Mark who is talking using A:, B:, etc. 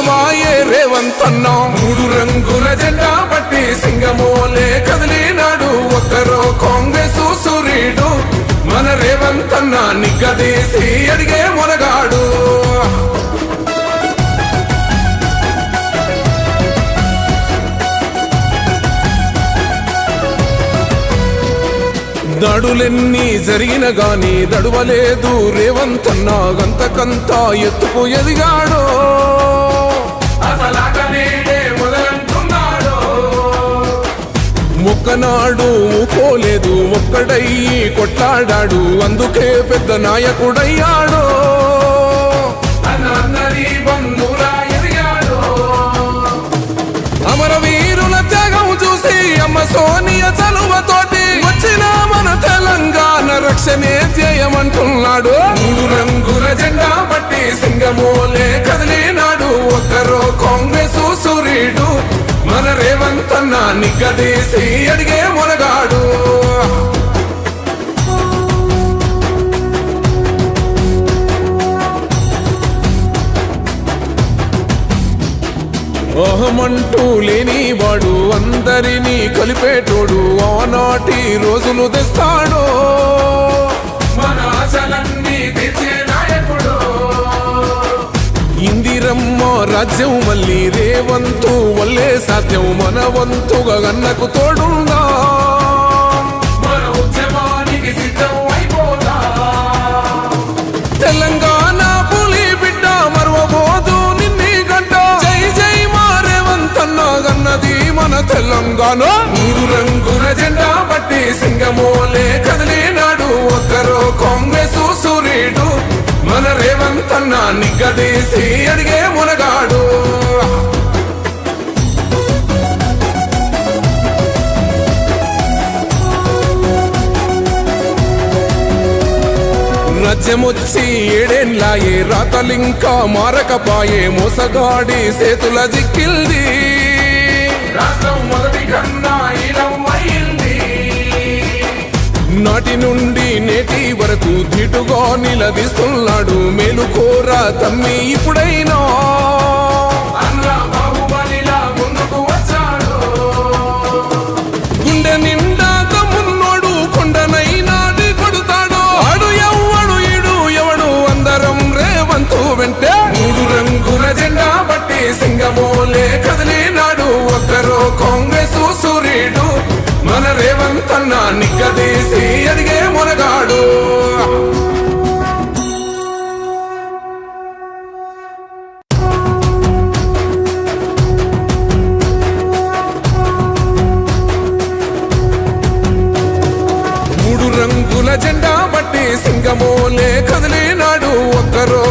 A: సింహమాయే రేవంతన్న మూడు రంగుల జెండా బట్టి సింగమోలే కదిలినాడు ఒక్కరో కాంగ్రెస్ సూర్యుడు మన రేవంతన్న నిగ్గదీసి అడిగే మొనగాడు దాడులెన్ని జరిగిన గాని దడువలేదు రేవంతన్న గంతకంతా ఎత్తుకు ఎదిగాడు మొక్కనాడు ఊకోలేదు ఒక్కడయ్యి కొట్లాడాడు అందుకే పెద్ద నాయకుడయ్యాడు అమరవీరుల త్యాగం చూసి అమ్మ సోనియ చలువతోటి వచ్చిన మన తెలంగాణ రక్షణే ధ్యేయమంటున్నాడు మూడు రంగుల జెండా బట్టి సింగమోలే కదిలినాడు ఒక్కరో కాంగ్రెస్ సూర్యుడు మన రేవంతన్న నిగ్గదీసి అడిగే మొనగాడు అహమంటూ లేనివాడు అందరినీ కలిపేటోడు ఆనాటి రోజులు తెస్తాడు మన ఆశలన్నీ తీర్చే నాయకుడు ఇందిరమ్మ రాజ్యం మళ్ళీ రేవంతు వల్లే సాధ్యం మన వంతుగా గన్నకు తోడుందా మన ఉద్యమానికి సిద్ధం అయిపోదా తెలంగాణ పులి బిడ్డ మరవబోదు నిన్ని గంట జై జై మా రేవంతన్న గన్నది మన తెలంగాణ మూడు రంగుల జెండా బట్టి సింగమోలే కదిలినాడు ఒక్కరో కాంగ్రెస్ సూర్యుడు మన రేవంతన్న నిగ్గదీసి అడిగే మునగాడు రాజ్యమొచ్చి ఏడేండ్లాయే రాతలింకా మారకపాయే మోసగాడి సేతుల జిక్కిల్ది రాష్ట్రం మొదటి కన్నా నాటి నుండి నేటి వరకు ధీటుగా నిలదీస్తున్నాడు మేలుకోరా తమ్మి ఇప్పుడైనా గుండె నిండా తమ్మున్నోడు కొండనైనా కొడుతాడు ఆడు ఎవ్వడు ఈడు ఎవడు అందరం రేవంతు వెంటే మూడు రంగుల జెండా బట్టి సింగమోలే కదిలినాడు ఒక్కరో కాంగ్రెస్ సూర్యుడు మన రేవంతన్న నిగ్గదీసి అడిగే మొనగాడు మూడు రంగుల జెండా బట్టి సింగమోలే కదిలినాడు ఒక్కరో